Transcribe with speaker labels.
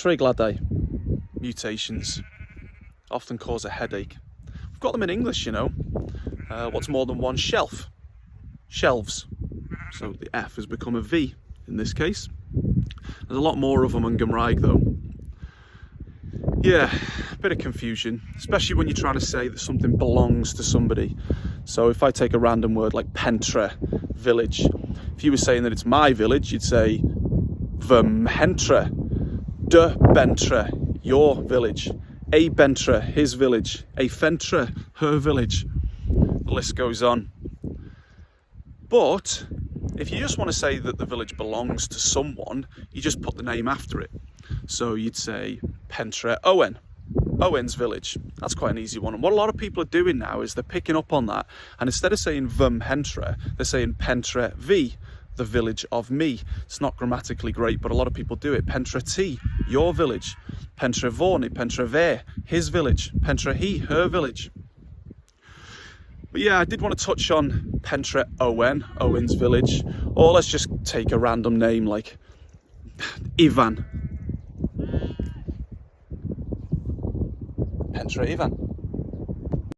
Speaker 1: Treigladau mutations often cause a headache. We've got them in English, you know. What's more than one shelf? Shelves. So the F has become a V in this case. There's a lot more of them in Cymraeg though. Yeah, a bit of confusion, especially when you're trying to say that something belongs to somebody. So if I take a random word like pentre, village, if you were saying that it's my village, you'd say fy mhentre, de bentre, your village, a bentre, his village, a fentre, her village. The list goes on. But if you just want to say that the village belongs to someone, you just put the name after it. So you'd say Pentre Owen, Owen's village. That's quite an easy one. And what a lot of people are doing now is they're picking up on that. And instead of saying Vym Hentre, they're saying Pentre V, the village of me. It's not grammatically great, but a lot of people do it. Pentre T, your village. Pentre Vorni, Pentre Ve, his village. Pentre He, her village. But yeah, I did want to touch on Pentre Owen, Owen's village. Or let's just take a random name like Ivan. Pentre Ivan.